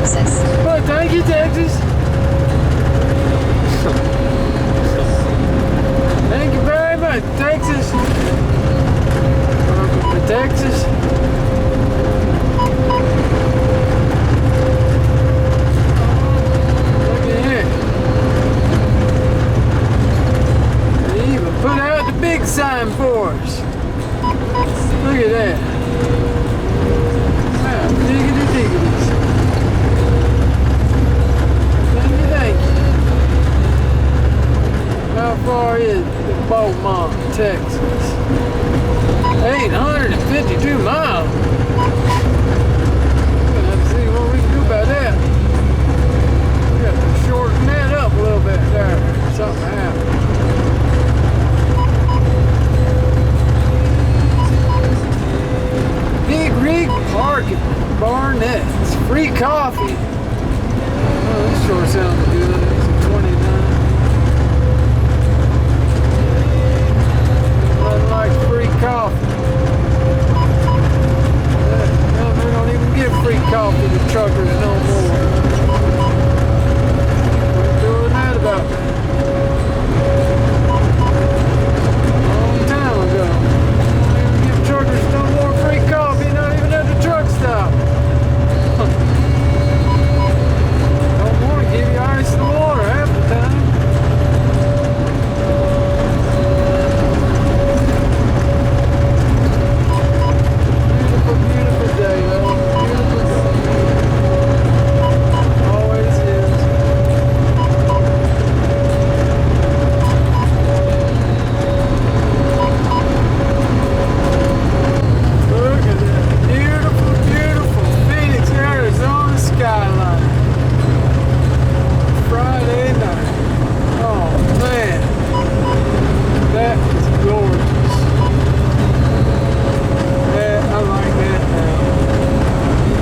Texas. Well, thank you, Texas. Thank you very much, Texas. Welcome to Texas. Look at here. They even put out the big sign for us. Look at that. Wow, diggity diggities. Thank you. How far is Beaumont, Texas? 852 miles. We're gonna have to see what we can do about that. We got to shorten that up a little bit there. Something happened. Big Rig Parking, Barnett's, free coffee. Oh, this sure sounds good. It's 29. Nothing like free coffee. They don't even give free coffee to truckers no more. We're doing that about a long time ago. They don't even give truckers no more free coffee, not even at the truck stop. Don't want to give you ice and water half the time. Beautiful day, though. Beautiful day. Always is. Look at that beautiful, beautiful Phoenix, Arizona skyline. Friday night. Oh man, that is gorgeous. Yeah, I like that now.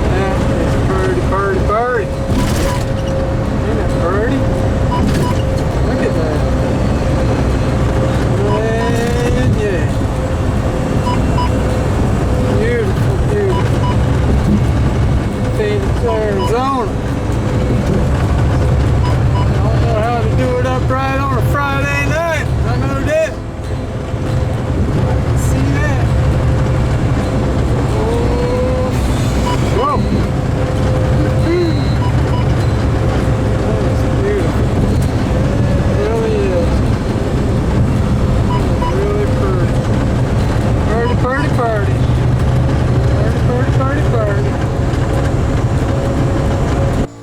That is birdie, birdie, birdie. Ain't that birdie? Look at that. Man, yeah. Beautiful, beautiful. Phoenix, Arizona. I don't know how to do it upright on a Friday night. I know that. See that? Whoa! That is beautiful. It really is. Really pretty. Birdie, birdie, birdie. Birdie, birdie, birdie, birdie.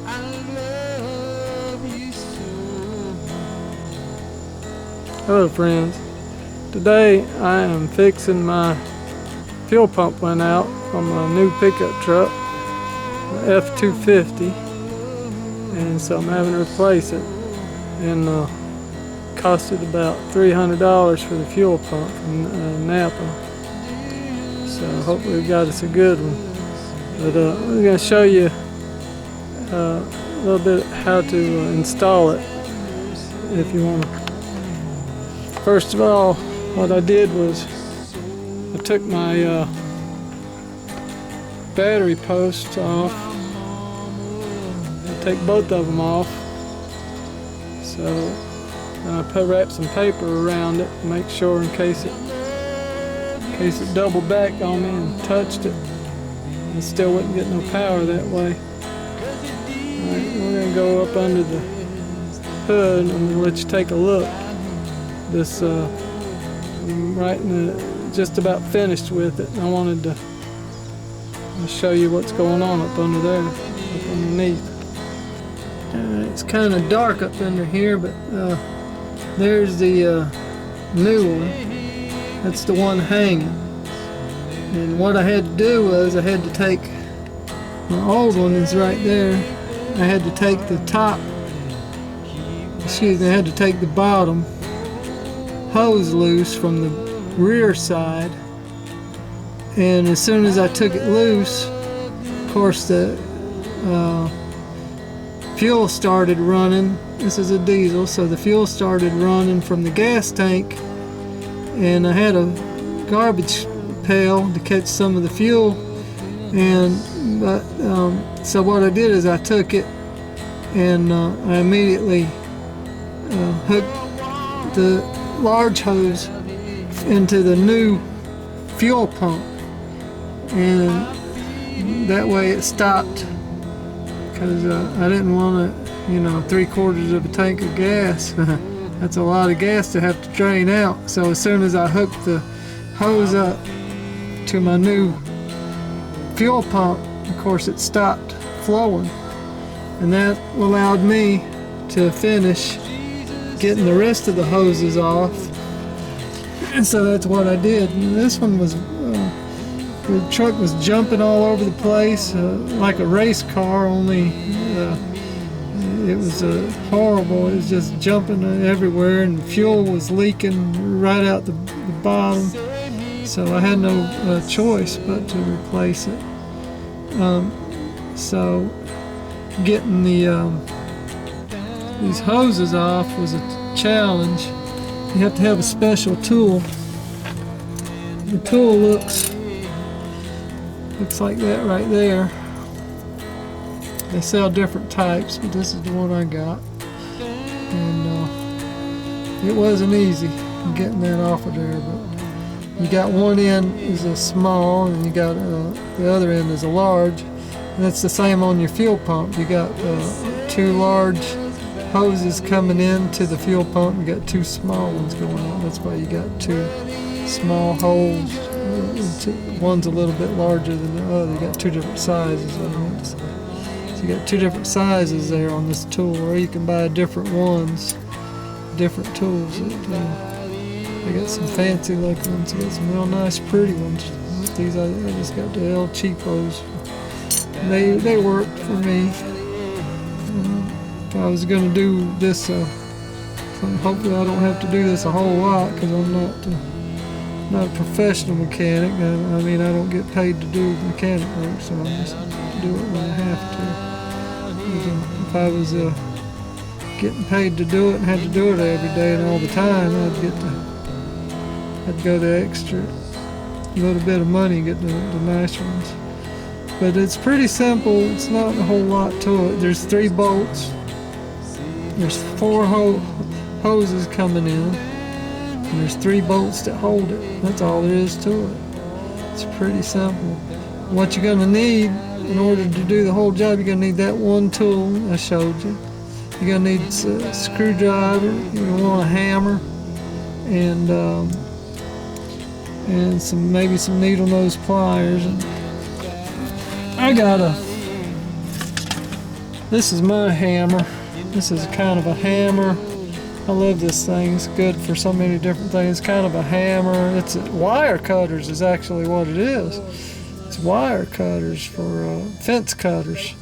I love you so. Hello, friends. Today I am fixing my fuel pump went out on my new pickup truck, the F-250, and so I'm having to replace it, and costed about $300 for the fuel pump from Napa, so hopefully we got us a good one. But we're going to show you a little bit how to install it if you want to. First of all, what I did was I took my battery posts off. I take both of them off. So I wrap some paper around it to make sure in case it doubled back on me and touched it, I still wouldn't get no power that way. Alright, we're going to go up under the hood and let you take a look. This I'm right in the, just about finished with it. I wanted to show you what's going on up under there, up underneath. It's kind of dark up under here, but there's the new one. That's the one hanging. And what I had to do was I had to take, my old one is right there. I had to take the top, I had to take the bottom hose loose from the rear side, and as soon as I took it loose, of course the fuel started running. This is a diesel, so the fuel started running from the gas tank, and I had a garbage pail to catch some of the fuel, and But so what I did is I took it and I immediately hooked the large hose into the new fuel pump, and that way it stopped, because I didn't want to, 3/4 of a tank of gas. That's a lot of gas to have to drain out. So as soon as I hooked the hose up to my new fuel pump, of course it stopped flowing, and that allowed me to finish getting the rest of the hoses off. And so that's what I did. And this one was, the truck was jumping all over the place like a race car, only it was horrible. It was just jumping everywhere, and fuel was leaking right out the bottom. So I had no choice but to replace it. So getting these hoses off was a challenge. You have to have a special tool. The tool looks like that right there. They sell different types, but this is the one I got. And it wasn't easy getting that off of there, but you got one end is a small, and you got the other end is a large, and it's the same on your fuel pump. You got 2 large hoses coming into the fuel pump. You got 2 small ones going on. That's why you got 2 small holes. One's a little bit larger than the other. You got 2 different sizes. So you got 2 different sizes there on this tool, or you can buy different ones, different tools. I got some fancy looking ones. I got some real nice, pretty ones. These I just got the El Cheapos. They worked for me. If I was going to do this, hopefully I don't have to do this a whole lot, because I'm not a professional mechanic. I mean, I don't get paid to do mechanic work, so I just do it when I have to. If I was getting paid to do it and had to do it every day and all the time, I'd go the extra little bit of money and get the nice ones. But it's pretty simple. It's not a whole lot to it. There's 3 bolts. There's 4 hoses coming in, and there's 3 bolts that hold it. That's all there is to it. It's pretty simple. What you're going to need in order to do the whole job, you're going to need that one tool I showed you. You're going to need a screwdriver. You're going to want a hammer, and maybe some needle nose pliers. And this is my hammer. This is kind of a hammer. I love this thing. It's good for so many different things. It's kind of a hammer. It's wire cutters is actually what it is. It's wire cutters for fence cutters.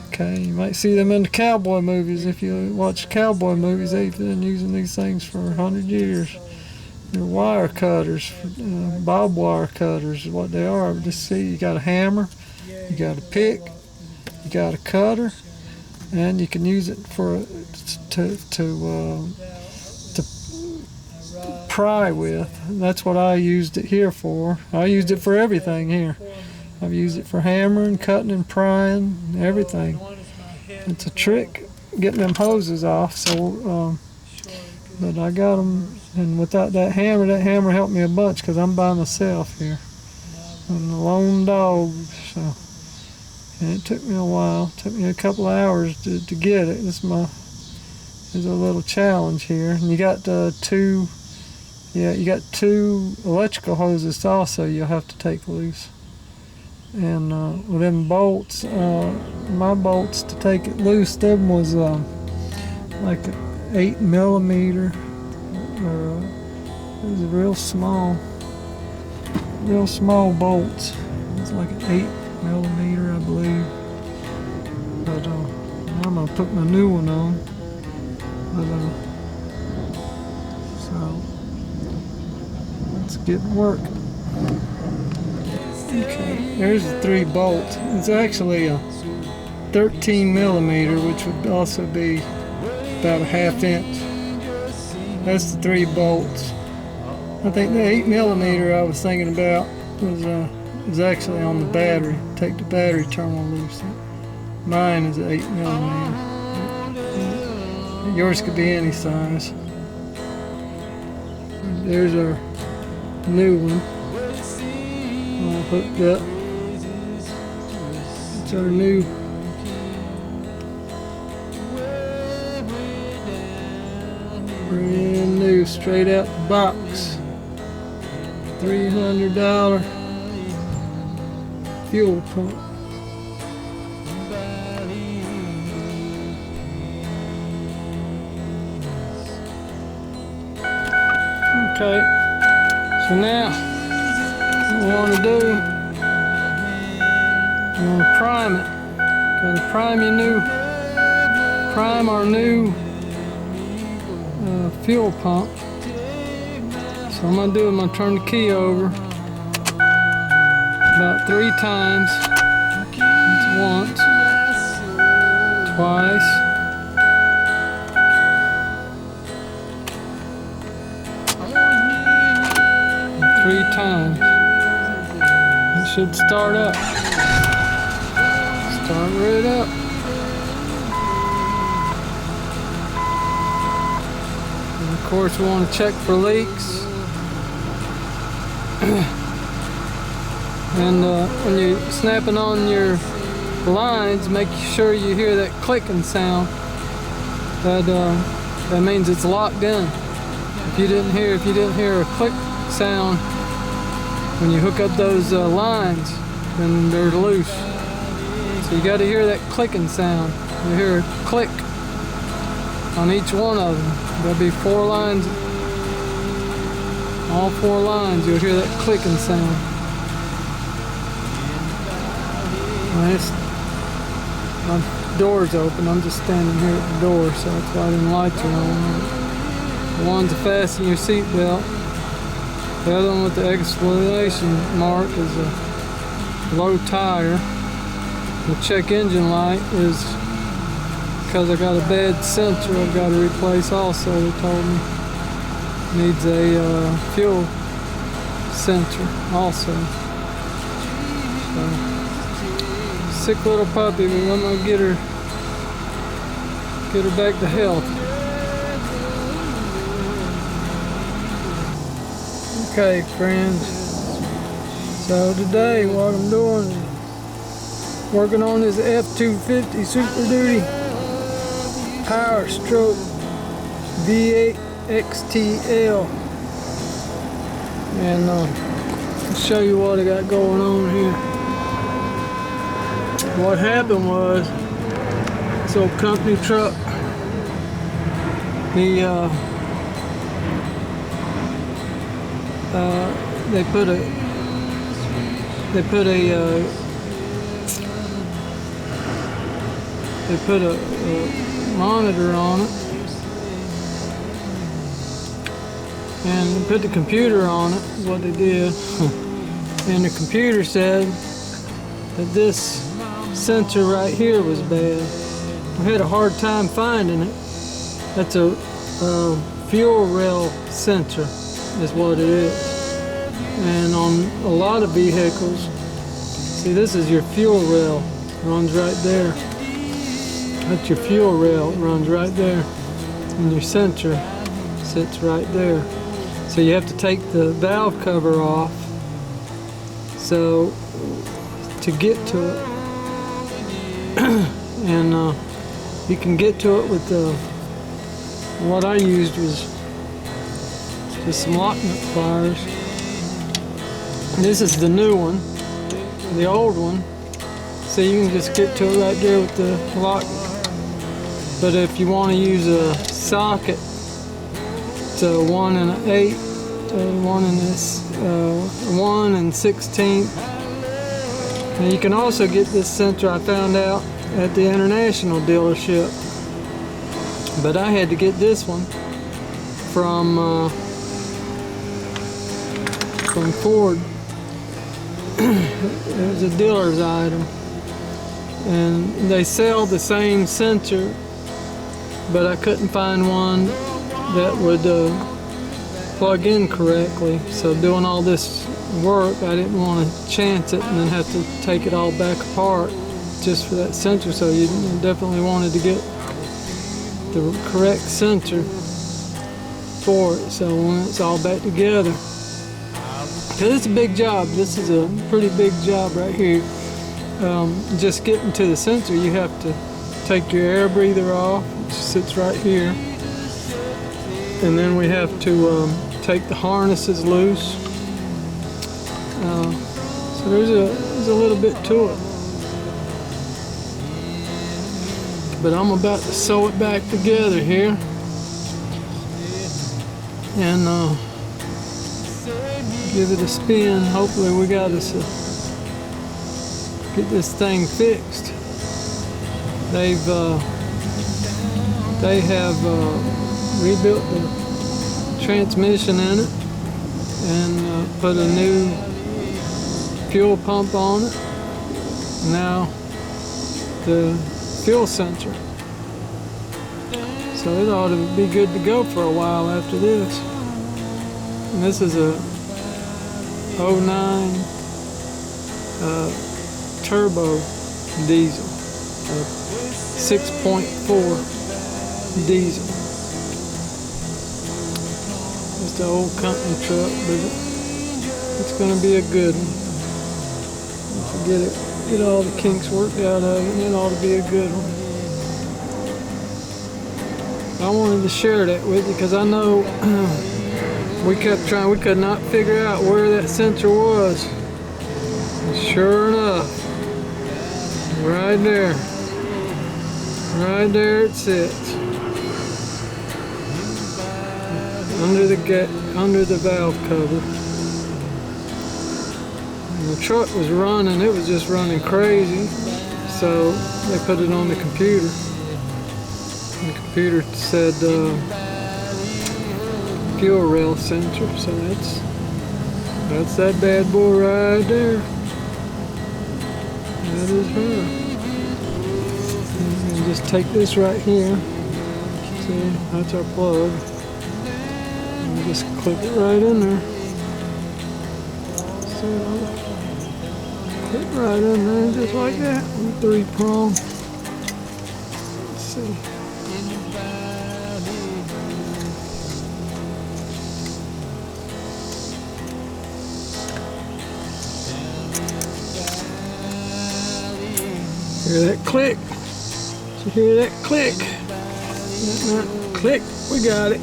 Okay, you might see them in the cowboy movies. If you watch cowboy movies, they've been using these things for 100 years. They're wire cutters, barbed wire cutters is what they are. Just see, you got a hammer, you got a pick, you got a cutter, and you can use it for to pry with. And that's what I used it here for. I used it for everything here. I've used it for hammering, cutting, and prying, everything. It's a trick getting them hoses off. So, but I got them, and without that hammer helped me a bunch, because I'm by myself here. I'm a lone dog, so. And it took me a while. It took me a couple of hours to get it. There's a little challenge here. And you got 2 electrical hoses also you'll have to take loose. And with them bolts, my bolts to take it loose, them was like an 8mm, or it was a real small bolts. It's like an 8mm, I believe. But I'm gonna put my new one on. But so let's get working. Okay, there's the 3 bolts. It's actually a 13mm, which would also be about a 1/2 inch. That's the 3 bolts. I think the 8mm I was thinking about was is actually on the battery. Take the battery terminal loose. Mine is 8mm. Yours could be any size. There's our new one. All hooked up. It's our new brand new, straight out the box. $300 fuel pump. Okay, so now what we want to do, you want to prime it. Got to prime our new fuel pump. So I'm going to do, I'm going to turn the key over about 3 times. Once, twice, and 3 times. It should start up. Start right up. And of course we want to check for leaks. And when you're snapping on your lines, make sure you hear that clicking sound. That means it's locked in. If you didn't hear a click sound when you hook up those lines, then they're loose. So you got to hear that clicking sound. You hear a click on each one of them. There'll be 4 lines. All 4 lines, you'll hear that clicking sound. My door's open. I'm just standing here at the door, so that's why the lights are on. The one's to fasten your seat belt. The other one with the exclamation mark is a low tire. The check engine light is because I got a bad sensor I've got to replace also. They told me needs a fuel sensor also. So, sick little puppy, but I'm gonna get her back to health. Okay, friends. So today, what I'm doing is working on this F250 Super Duty Power Stroke V8 XTL, and I'll show you what I got going on here. What happened was, this old company truck, they put a monitor on it, and they put the computer on it, is what they did. And the computer said that this sensor right here was bad. I had a hard time finding it. That's a fuel rail sensor is what it is. And on a lot of vehicles, see, this is your fuel rail, runs right there. That's your fuel rail, runs right there. And your sensor sits right there. So you have to take the valve cover off so to get to it. And you can get to it with what I used was just some lock nut pliers. This is the new one. The old one, so you can just get to it right there with the lock. But if you want to use a socket, it's a 1 and an 8, 1 and 16. And you can also get this sensor, I found out, at the international dealership. But I had to get this one from Ford. It was a dealer's item, and they sell the same sensor, but I couldn't find one that would plug in correctly. So doing all this work, I didn't want to chance it and then have to take it all back apart just for that sensor. So you definitely wanted to get the correct sensor for it. So when it's all back together, because it's a big job. This is a pretty big job right here. Just getting to the sensor, you have to take your air breather off, which sits right here, and then we have to take the harnesses loose. So there's a little bit to it, but I'm about to sew it back together here, and give it a spin. Hopefully we got us get this thing fixed. They have rebuilt the transmission in it and put a new fuel pump on it. Now the fuel sensor. So it ought to be good to go for a while after this. And this is a 09 turbo diesel, 6.4 diesel. Just an old company truck, but it's going to be a good one. Get all the kinks worked out of it, and it ought to be a good one. I wanted to share that with you because I know we kept trying, we could not figure out where that sensor was. And sure enough, right there it sits. Under the valve cover. And the truck was running, it was just running crazy. So they put it on the computer. And the computer said fuel rail sensor, so that's that bad boy right there. That is her. And just take this right here. See, that's our plug. And just clip it right in there. So clip right in there, just like that. 3-prong. Let's see. Hear that click? Did you hear that click? Click, we got it.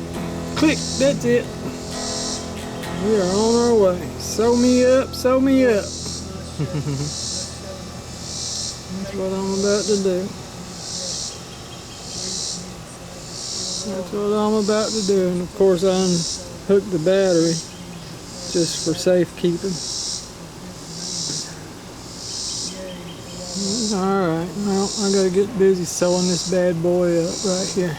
Click, that's it. We are on our way. Sew me up, sew me up. That's what I'm about to do. That's what I'm about to do. And of course I unhooked the battery just for safekeeping. Alright, well, I gotta get busy sewing this bad boy up right here.